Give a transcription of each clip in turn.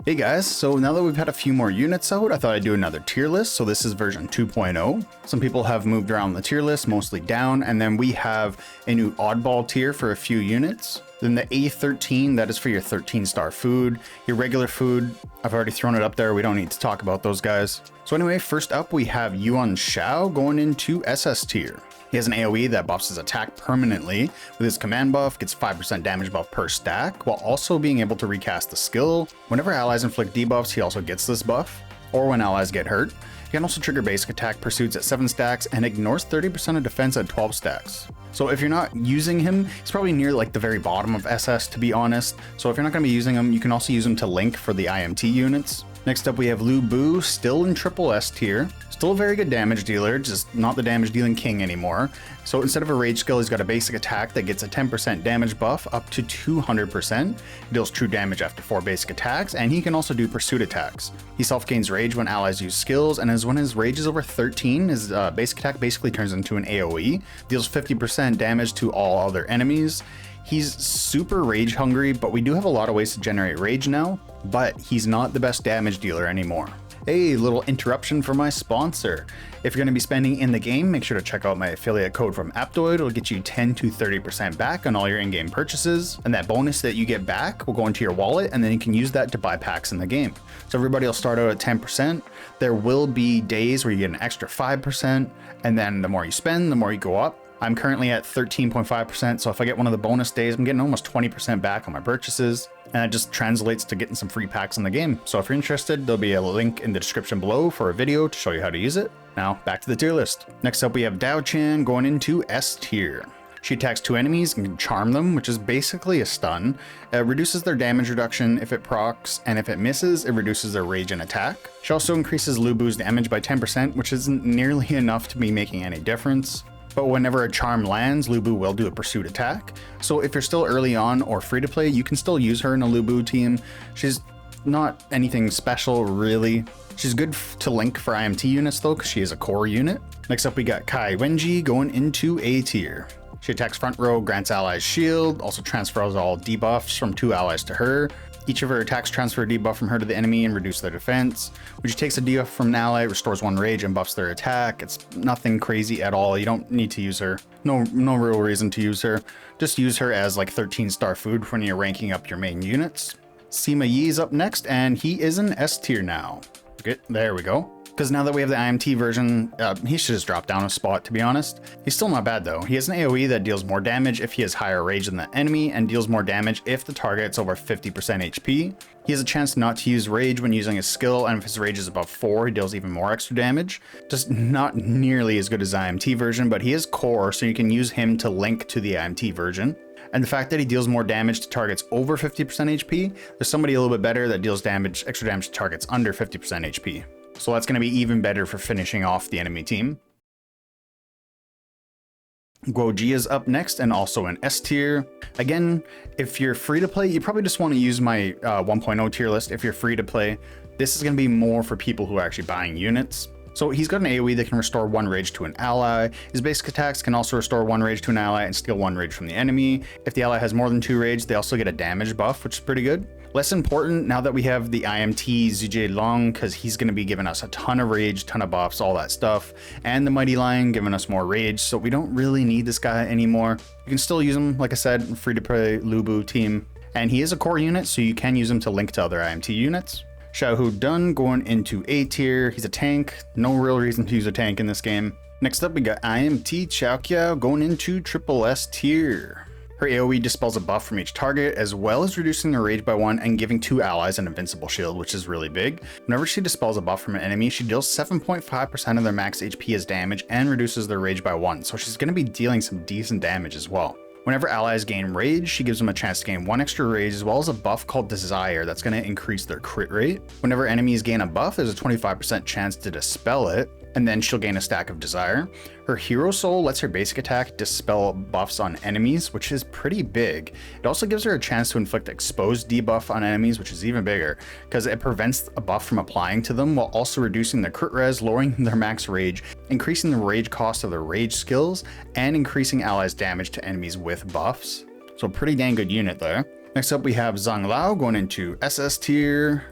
Hey guys, so now that we've had a few more units out, I thought I'd do another tier list. So this is version 2.0. Some people have moved around the tier list, mostly down, and then we have a new oddball tier for a few units. Then the A13, that is for your 13-star food. Your regular food, I've already thrown it up there. We don't need to talk about those guys. So anyway, first up we have IMT Chao going into SS tier. He has an AoE that buffs his attack permanently. With his command buff, gets 5% damage buff per stack, while also being able to recast the skill. Whenever allies inflict debuffs, he also gets this buff, or when allies get hurt. He can also trigger basic attack pursuits at 7 stacks and ignores 30% of defense at 12 stacks. So if you're not using him, he's probably near like the very bottom of SS, to be honest. So if you're not going to be using him, you can also use him to link for the IMT units. Next up we have Lu Bu, still in triple S tier. Still a very good damage dealer, just not the damage dealing king anymore. So instead of a rage skill, he's got a basic attack that gets a 10% damage buff up to 200%. He deals true damage after 4 basic attacks, and he can also do pursuit attacks. He self-gains rage when allies use skills, and when his rage is over 13, his basic attack basically turns into an AoE. Deals 50% damage to all other enemies. He's super rage hungry, but we do have a lot of ways to generate rage now, but he's not the best damage dealer anymore. Hey, little interruption for my sponsor. If you're going to be spending in the game, make sure to check out my affiliate code from Aptoid. It'll get you 10 to 30% back on all your in-game purchases. And that bonus that you get back will go into your wallet, and then you can use that to buy packs in the game. So everybody will start out at 10%. There will be days where you get an extra 5%. And then the more you spend, the more you go up. I'm currently at 13.5%, so if I get one of the bonus days, I'm getting almost 20% back on my purchases, and it just translates to getting some free packs in the game. So if you're interested, there'll be a link in the description below for a video to show you how to use it. Now, back to the tier list. Next up, we have Dao Chan going into S tier. She attacks 2 enemies and can charm them, which is basically a stun. It reduces their damage reduction if it procs, and if it misses, it reduces their rage and attack. She also increases Lu Bu's damage by 10%, which isn't nearly enough to be making any difference. But whenever a charm lands, Lu Bu will do a pursuit attack. So if you're still early on or free to play, you can still use her in a Lu Bu team. She's not anything special, really. She's good to link for IMT units though, because she is a core unit. Next up we got Kai Wenji going into A tier. She attacks front row, grants allies shield, also transfers all debuffs from 2 allies to her. Each of her attacks transfer a debuff from her to the enemy and reduce their defense. When she takes a debuff from an ally, it restores 1 rage and buffs their attack. It's nothing crazy at all. You don't need to use her. No real reason to use her. Just use her as like 13-star food when you're ranking up your main units. Sima Yi is up next, and he is in S tier now. Okay, there we go. Because now that we have the IMT version, he should just drop down a spot, to be honest. He's still not bad though. He has an AoE that deals more damage if he has higher rage than the enemy, and deals more damage if the target's over 50% HP. He has a chance not to use rage when using his skill, and if his rage is above 4, he deals even more extra damage. Just not nearly as good as the IMT version, but he is core, so you can use him to link to the IMT version. And the fact that he deals more damage to targets over 50% HP, there's somebody a little bit better that deals extra damage to targets under 50% HP. So that's going to be even better for finishing off the enemy team. Guoji is up next and also in S tier. Again, if you're free to play, you probably just want to use my 1.0 tier list. If you're free to play, this is going to be more for people who are actually buying units. So he's got an AoE that can restore 1 rage to an ally. His basic attacks can also restore 1 rage to an ally and steal 1 rage from the enemy. If the ally has more than 2 rage, they also get a damage buff, which is pretty good. Less important now that we have the IMT Zuje Long, because he's going to be giving us a ton of rage, ton of buffs, all that stuff. And the Mighty Lion giving us more rage, so we don't really need this guy anymore. You can still use him, like I said, free to play Lu Bu team. And he is a core unit, so you can use him to link to other IMT units. Xiaohu Dun going into A tier. He's a tank. No real reason to use a tank in this game. Next up, we got IMT Chao going into triple S tier. Her AoE dispels a buff from each target, as well as reducing their rage by 1 and giving 2 allies an invincible shield, which is really big. Whenever she dispels a buff from an enemy, she deals 7.5% of their max HP as damage and reduces their rage by 1, so she's going to be dealing some decent damage as well. Whenever allies gain rage, she gives them a chance to gain 1 extra rage, as well as a buff called Desire that's going to increase their crit rate. Whenever enemies gain a buff, there's a 25% chance to dispel it, and then she'll gain a stack of Desire. Her Hero Soul lets her basic attack dispel buffs on enemies, which is pretty big. It also gives her a chance to inflict exposed debuff on enemies, which is even bigger, because it prevents a buff from applying to them while also reducing their crit res, lowering their max rage, increasing the rage cost of their rage skills, and increasing allies' damage to enemies with buffs. So pretty dang good unit there. Next up we have Zhang Lao going into SS tier.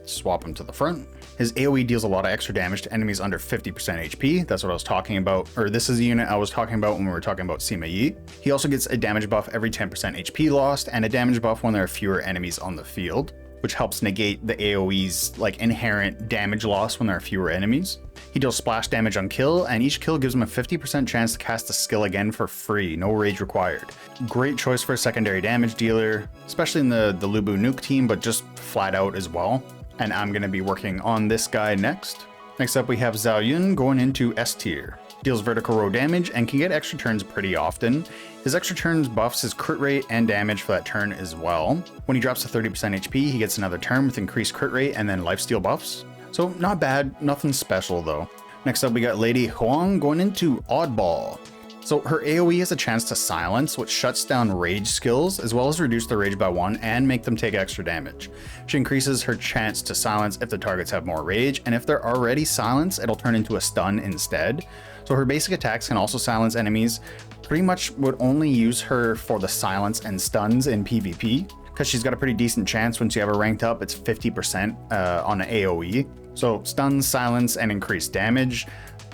Swap him to the front. His AoE deals a lot of extra damage to enemies under 50% HP. That's what I was talking about, or this is the unit I was talking about when we were talking about Sima Yi. He also gets a damage buff every 10% HP lost, and a damage buff when there are fewer enemies on the field, which helps negate the AoE's like inherent damage loss when there are fewer enemies. He deals splash damage on kill, and each kill gives him a 50% chance to cast a skill again for free, no rage required. Great choice for a secondary damage dealer, especially in the Lubu Nuke team, but just flat out as well. And I'm going to be working on this guy next. Next up we have Zhao Yun going into S tier. Deals vertical row damage and can get extra turns pretty often. His extra turns buffs his crit rate and damage for that turn as well. When he drops to 30% HP, he gets another turn with increased crit rate and then lifesteal buffs. So not bad, nothing special though. Next up we got Lady Huang going into Oddball. So her AoE has a chance to silence, which shuts down rage skills, as well as reduce the rage by 1 and make them take extra damage. She increases her chance to silence if the targets have more rage, and if they're already silenced, it'll turn into a stun instead. So her basic attacks can also silence enemies. Pretty much would only use her for the silence and stuns in PvP, because she's got a pretty decent chance. Once you have her ranked up, it's 50% on an AoE. So stuns, silence, and increased damage.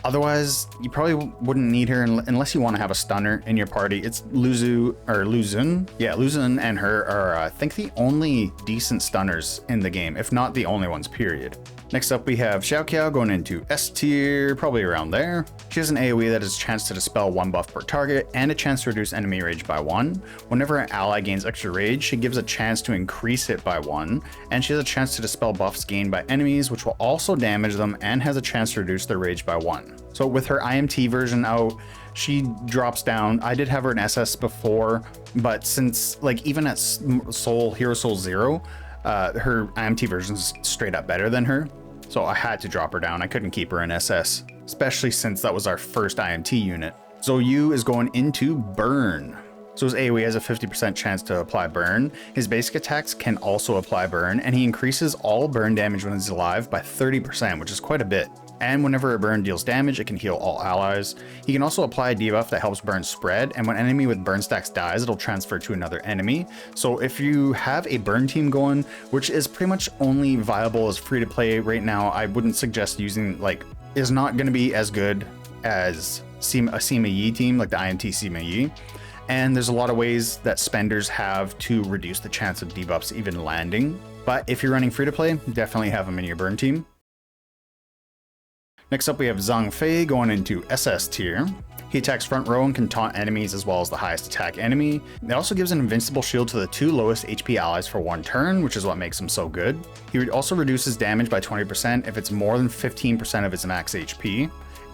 Otherwise, you probably wouldn't need her unless you want to have a stunner in your party. It's Luzun. Yeah, Luzun and her are, I think, the only decent stunners in the game, if not the only ones, period. Next up, we have Xiaoqiao going into S tier, probably around there. She has an AoE that has a chance to dispel 1 buff per target and a chance to reduce enemy rage by 1. Whenever an ally gains extra rage, she gives a chance to increase it by 1, and she has a chance to dispel buffs gained by enemies, which will also damage them and has a chance to reduce their rage by 1. So with her IMT version out, she drops down. I did have her in SS before, but since like even at Hero Soul 0, her IMT version is straight up better than her. So I had to drop her down. I couldn't keep her in SS, especially since that was our first IMT unit. Zhou Yu is going into Burn. So his AoE has a 50% chance to apply burn. His basic attacks can also apply burn, and he increases all burn damage when he's alive by 30%, which is quite a bit. And whenever a burn deals damage, it can heal all allies. He can also apply a debuff that helps burn spread, and when an enemy with burn stacks dies, it'll transfer to another enemy. So if you have a burn team going, which is pretty much only viable as free to play right now, I wouldn't suggest using, like, is not going to be as good as a Sima Yi team, like the IMT Sima Yi. And there's a lot of ways that spenders have to reduce the chance of debuffs even landing. But if you're running free to play, definitely have them in your burn team. Next up we have Zhang Fei going into SS tier. He attacks front row and can taunt enemies as well as the highest attack enemy. It also gives an invincible shield to the 2 lowest HP allies for 1 turn, which is what makes him so good. He also reduces damage by 20% if it's more than 15% of its max HP,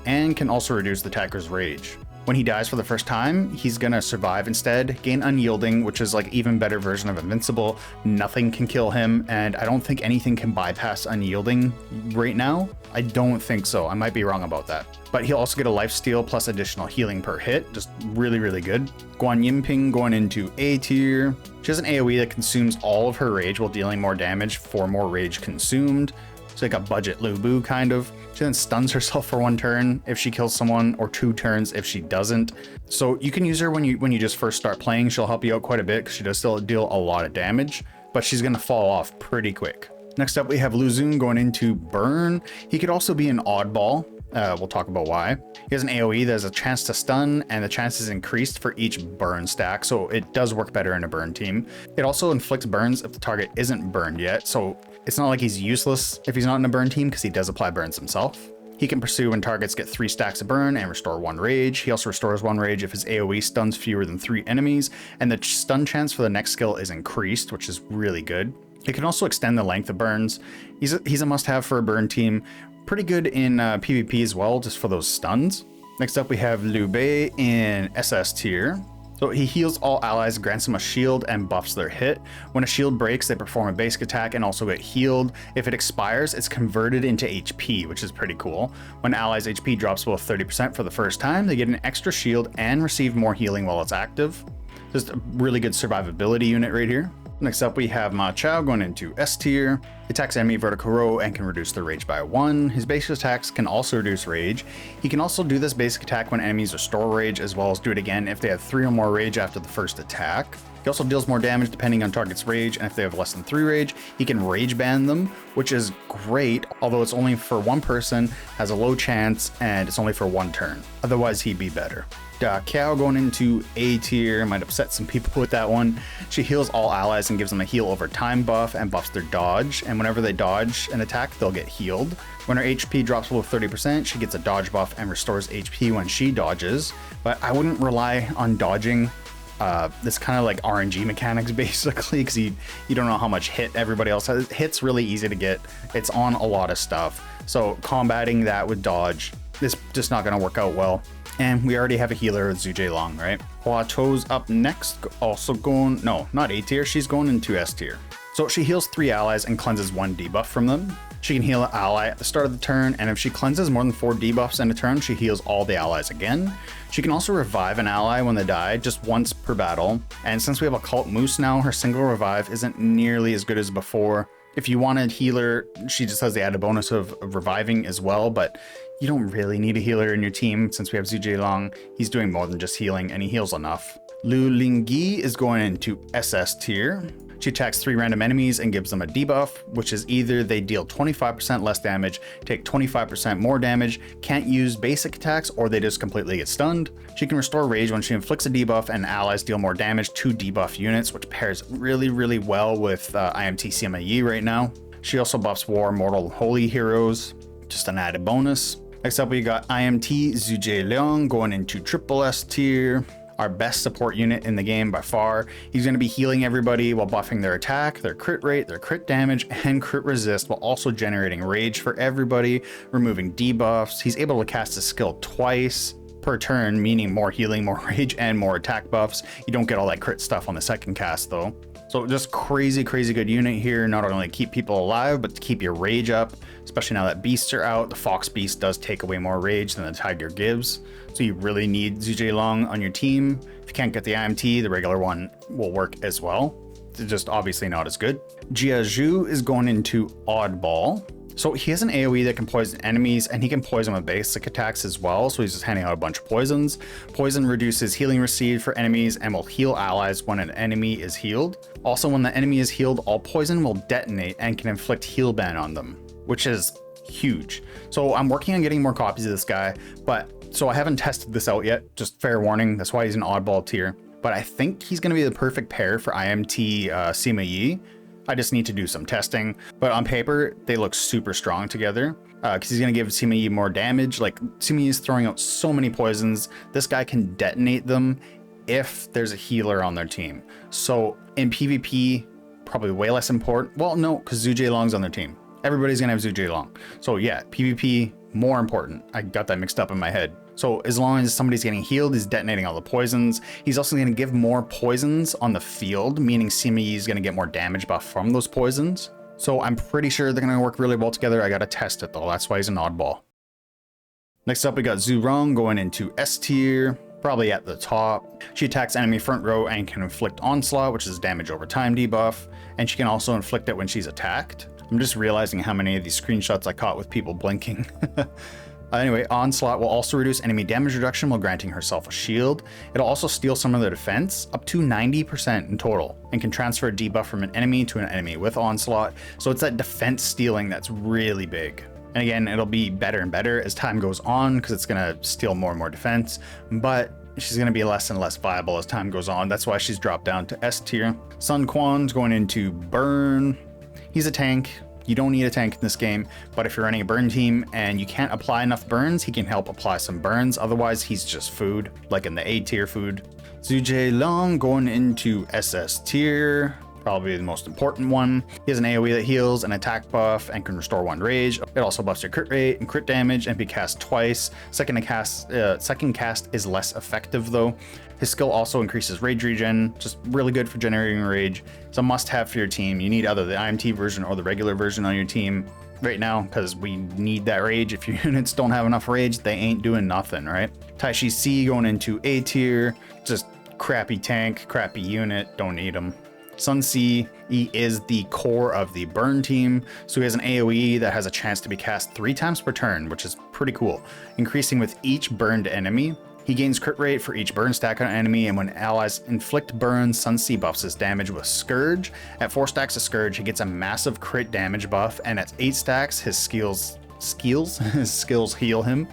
and can also reduce the attacker's rage. When he dies for the first time, he's gonna survive instead, gain Unyielding, which is like even better version of Invincible. Nothing can kill him, and I don't think anything can bypass Unyielding right now. I don't think so. I might be wrong about that. But he'll also get a lifesteal plus additional healing per hit. Just really, really good. Guan Yinping going into A tier. She has an AoE that consumes all of her rage while dealing more damage for more rage consumed. It's like a budget Lubu kind of. She then stuns herself for 1 turn if she kills someone, or 2 turns if she doesn't. So you can use her when you just first start playing. She'll help you out quite a bit because she does still deal a lot of damage, but she's gonna fall off pretty quick. Next up we have Luzun going into Burn. He could also be an oddball. We'll talk about why. He has an AoE that has a chance to stun, and the chance is increased for each burn stack, so it does work better in a burn team. It also inflicts burns if the target isn't burned yet, so it's not like he's useless if he's not in a burn team, because he does apply burns himself. He can pursue when targets get 3 stacks of burn and restore 1 rage. He also restores 1 rage if his AoE stuns fewer than 3 enemies, and the stun chance for the next skill is increased, which is really good. It can also extend the length of burns. He's a must-have for a burn team. Pretty good in PvP as well, just for those stuns. Next up we have Liu Bei in SS tier. So he heals all allies, grants them a shield, and buffs their hit. When a shield breaks, they perform a basic attack and also get healed. If it expires, it's converted into HP, which is pretty cool. When allies' HP drops below 30% for the first time, they get an extra shield and receive more healing while it's active. Just a really good survivability unit right here. Next up we have Ma Chao going into S tier. Attacks enemy vertical row and can reduce their rage by 1. His basic attacks can also reduce rage. He can also do this basic attack when enemies restore rage, as well as do it again if they have 3 or more rage after the first attack. He also deals more damage depending on target's rage, and if they have less than 3 rage, he can rage ban them, which is great, although it's only for one person, has a low chance, and it's only for 1 turn. Otherwise, he'd be better. Chao going into A tier, might upset some people with that one. She heals all allies and gives them a heal over time buff and buffs their dodge, and whenever they dodge an attack, they'll get healed. When her HP drops below 30%, she gets a dodge buff and restores HP when she dodges, but I wouldn't rely on dodging. This kind of like RNG mechanics basically, because you don't know how much hit everybody else has. Hit's really easy to get. It's on a lot of stuff. So combating that with dodge is just not going to work out well. And we already have a healer with Zhu Long, right? Hua Chou's up next, also going, no, not A tier, she's going into S tier. So she heals 3 allies and cleanses 1 debuff from them. She can heal an ally at the start of the turn, and if she cleanses more than 4 debuffs in a turn, she heals all the allies again. She can also revive an ally when they die, just once per battle. And since we have a Cult Moose now, her single revive isn't nearly as good as before. If you want a healer, she just has the added bonus of reviving as well, but you don't really need a healer in your team since we have Zhu Long. He's doing more than just healing, and he heals enough. Lu Lingyi is going into SS tier. She attacks 3 random enemies and gives them a debuff, which is either they deal 25% less damage, take 25% more damage, can't use basic attacks, or they just completely get stunned. She can restore rage when she inflicts a debuff, and allies deal more damage to debuff units, which pairs really, really well with IMT CMAE right now. She also buffs War, Mortal, Holy heroes, just an added bonus. Next up, we got IMT Zhu Liang going into triple S tier. Our best support unit in the game by far. He's going to be healing everybody while buffing their attack, their crit rate, their crit damage, and crit resist, while also generating rage for everybody, removing debuffs. He's able to cast his skill twice per turn, meaning more healing, more rage, and more attack buffs. You don't get all that crit stuff on the second cast though. So just crazy good unit here, not only to keep people alive, but to keep your rage up, especially now that beasts are out. The Fox Beast does take away more rage than the Tiger gives. So you really need Zhu Long on your team. If you can't get the IMT, the regular one will work as well. It's just obviously not as good. Jia Zhu is going into Oddball. So he has an AoE that can poison enemies, and he can poison with basic attacks as well, so he's just handing out a bunch of poisons. Poison reduces healing received for enemies and will heal allies when an enemy is healed. Also, when the enemy is healed, all poison will detonate and can inflict heal ban on them, which is huge. So I'm working on getting more copies of this guy, so I haven't tested this out yet, just fair warning, that's why he's an oddball tier. But I think he's going to be the perfect pair for IMT CMAE. I just need to do some testing, but on paper, they look super strong together because he's going to give CMAE more damage. Like, CMAE is throwing out so many poisons. This guy can detonate them if there's a healer on their team. So in PvP, probably way less important. Well, no, because Zhu Long's on their team. Everybody's going to have Zhu Long. So yeah, PvP, more important. I got that mixed up in my head. So as long as somebody's getting healed, he's detonating all the poisons. He's also going to give more poisons on the field, meaning CME is going to get more damage buff from those poisons. So I'm pretty sure they're going to work really well together. I got to test it though. That's why he's an oddball. Next up, we got Zhu Rong going into S tier, probably at the top. She attacks enemy front row and can inflict onslaught, which is damage over time debuff. And she can also inflict it when she's attacked. I'm just realizing how many of these screenshots I caught with people blinking. Anyway, Onslaught will also reduce enemy damage reduction while granting herself a shield. It'll also steal some of their defense, up to 90% in total, and can transfer a debuff from an enemy to an enemy with Onslaught. So it's that defense stealing that's really big. And again, it'll be better and better as time goes on because it's going to steal more and more defense, but she's going to be less and less viable as time goes on. That's why she's dropped down to S tier. Sun Quan's going into Burn. He's a tank. You don't need a tank in this game, but if you're running a burn team and you can't apply enough burns, he can help apply some burns. Otherwise, he's just food, like in the A tier food. Zhu Long going into SS tier, probably the most important one. He has an AoE that heals, an attack buff, and can restore 1 rage. It also buffs your crit rate and crit damage and be cast twice. Second cast is less effective though. His skill also increases rage regen, just really good for generating rage. It's a must-have for your team. You need either the IMT version or the regular version on your team right now because we need that rage. If your units don't have enough rage, they ain't doing nothing, right? Taishi C going into A tier, just crappy tank, crappy unit, don't need him. Sun Ce is the core of the burn team, so he has an AoE that has a chance to be cast 3 times per turn, which is pretty cool, increasing with each burned enemy. He gains crit rate for each burn stack on an enemy, and when allies inflict burns, Sun Ce buffs his damage with Scourge. At 4 stacks of Scourge, he gets a massive crit damage buff, and at 8 stacks, his skills heal him.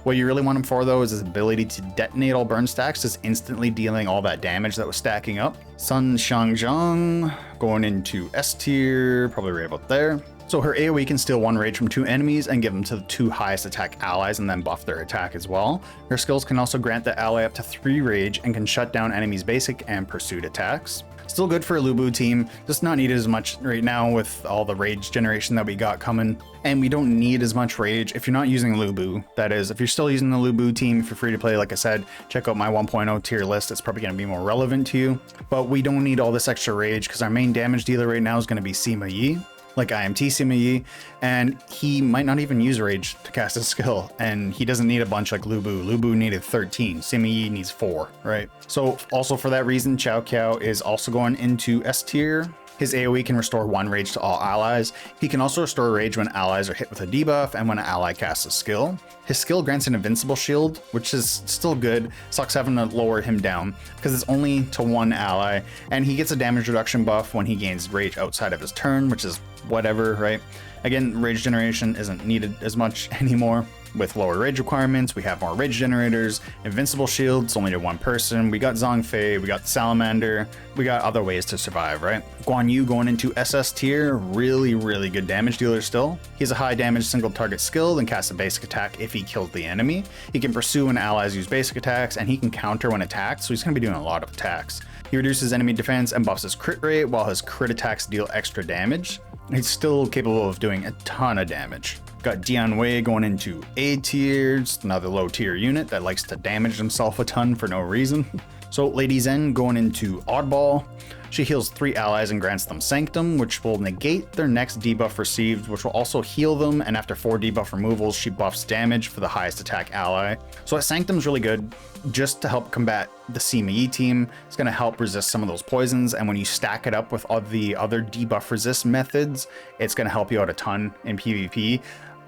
What you really want him for, though, is his ability to detonate all burn stacks, just instantly dealing all that damage that was stacking up. Sun Xiangzhang going into S tier, probably right about there. So her AoE can steal 1 rage from 2 enemies and give them to the 2 highest attack allies and then buff their attack as well. Her skills can also grant the ally up to 3 rage and can shut down enemies' basic and pursuit attacks. Still good for a Lu Bu team, just not needed as much right now with all the rage generation that we got coming. And we don't need as much rage if you're not using Lu Bu. That is, if you're still using the Lu Bu team, if you're free to play, like I said, check out my 1.0 tier list. It's probably going to be more relevant to you. But we don't need all this extra rage because our main damage dealer right now is going to be Sima Yi, like IMT Sima Yi, and he might not even use rage to cast his skill, and he doesn't need a bunch like Lu Bu. Lu Bu needed 13, Sima Yi needs 4, right? So also for that reason, Chao Kao is also going into S tier. His AoE can restore 1 rage to all allies. He can also restore rage when allies are hit with a debuff and when an ally casts a skill. His skill grants an invincible shield, which is still good. Sucks having to lower him down because it's only to 1 ally, and he gets a damage reduction buff when he gains rage outside of his turn, which is whatever, right? Again, rage generation isn't needed as much anymore. With lower rage requirements, we have more rage generators, invincible shields only to 1 person, we got Zhongfei, we got the Salamander, we got other ways to survive, right? Guan Yu going into SS tier, really good damage dealer still. He has a high damage single target skill, then casts a basic attack if he kills the enemy. He can pursue when allies use basic attacks, and he can counter when attacked, so he's going to be doing a lot of attacks. He reduces enemy defense and buffs his crit rate, while his crit attacks deal extra damage. He's still capable of doing a ton of damage. Got Dian Wei going into A tier, just another low tier unit that likes to damage himself a ton for no reason. So Lady Zen going into Oddball. She heals 3 allies and grants them Sanctum, which will negate their next debuff received, which will also heal them, and after 4 debuff removals, she buffs damage for the highest attack ally. So that Sanctum's really good just to help combat the Sima Yi team. It's going to help resist some of those poisons, and when you stack it up with all the other debuff resist methods, it's going to help you out a ton in PvP.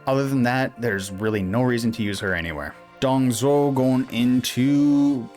Other than that, there's really no reason to use her anywhere. Dong Zhou going into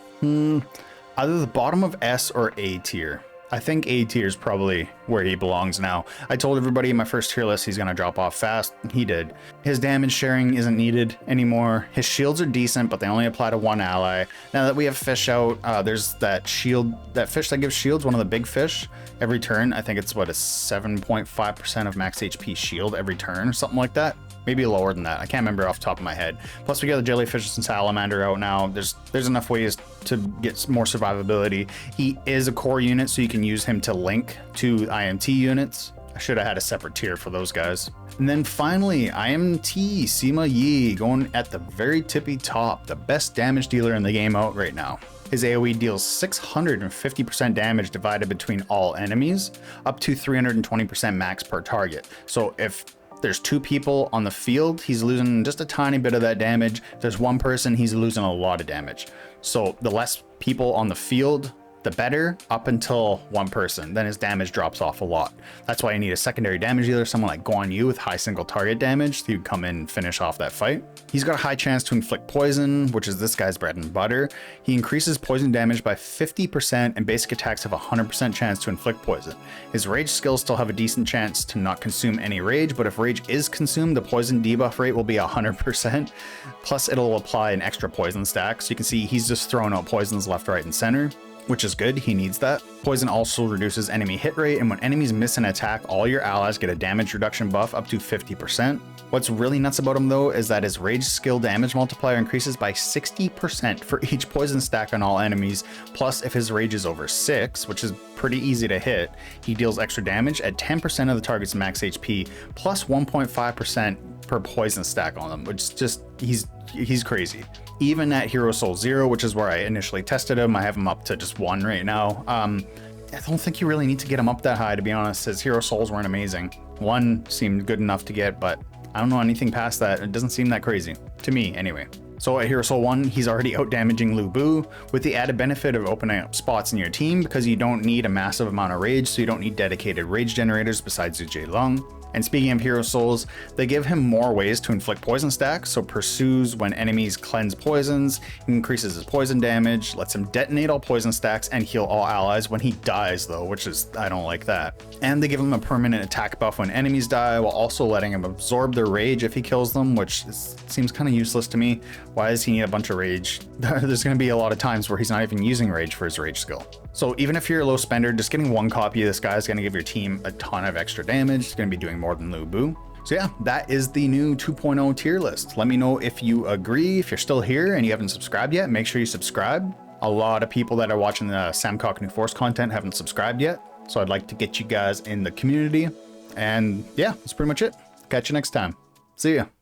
either the bottom of S or A tier. I think A tier is probably where he belongs now. I told everybody in my first tier list he's going to drop off fast. He did. His damage sharing isn't needed anymore. His shields are decent, but they only apply to 1 ally. Now that we have fish out, there's that shield, that fish that gives shields, one of the big fish, every turn. I think it's what, a 7.5% of max HP shield every turn or something like that. Maybe lower than that. I can't remember off the top of my head. Plus we got the jellyfish and salamander out now. There's enough ways to get more survivability. He is a core unit, so you can use him to link to IMT units. I should have had a separate tier for those guys. And then finally, IMT Sima Yi going at the very tippy top, the best damage dealer in the game out right now. His AoE deals 650% damage divided between all enemies, up to 320% max per target. So if there's 2 people on the field, he's losing just a tiny bit of that damage. If there's 1 person, he's losing a lot of damage. So the less people on the field, the better, up until 1 person. Then his damage drops off a lot. That's why you need a secondary damage dealer, someone like Guan Yu with high single target damage to come in and finish off that fight. He's got a high chance to inflict poison, which is this guy's bread and butter. He increases poison damage by 50% and basic attacks have a 100% chance to inflict poison. His rage skills still have a decent chance to not consume any rage, but if rage is consumed, the poison debuff rate will be 100%. Plus it'll apply an extra poison stack. So you can see he's just throwing out poisons left, right, and center, which is good. He needs that. Poison also reduces enemy hit rate, and when enemies miss an attack, all your allies get a damage reduction buff up to 50%. What's really nuts about him though is that his rage skill damage multiplier increases by 60% for each poison stack on all enemies. Plus if his rage is over 6, which is pretty easy to hit, he deals extra damage at 10% of the target's max HP, plus 1.5% per poison stack on them, which is just, he's crazy. Even at Hero Soul 0, which is where I initially tested him, I have him up to just 1 right now. I don't think you really need to get him up that high, to be honest. His Hero Souls weren't amazing. 1 seemed good enough to get, but I don't know anything past that. It doesn't seem that crazy, to me anyway. So at Hero Soul 1, he's already out damaging Lu Bu, with the added benefit of opening up spots in your team because you don't need a massive amount of rage, so you don't need dedicated rage generators besides Zhu Lung. And speaking of Hero Souls, they give him more ways to inflict poison stacks, so pursues when enemies cleanse poisons, increases his poison damage, lets him detonate all poison stacks and heal all allies when he dies though, which is, I don't like that. And they give him a permanent attack buff when enemies die, while also letting him absorb their rage if he kills them, which seems kind of useless to me. Why does he need a bunch of rage? There's going to be a lot of times where he's not even using rage for his rage skill. So even if you're a low spender, just getting one copy of this guy is going to give your team a ton of extra damage. It's going to be doing more than Lu Bu. So yeah, that is the new 2.0 tier list. Let me know if you agree. If you're still here and you haven't subscribed yet, make sure you subscribe. A lot of people that are watching the Samkok New Force content haven't subscribed yet. So I'd like to get you guys in the community. And yeah, that's pretty much it. Catch you next time. See ya.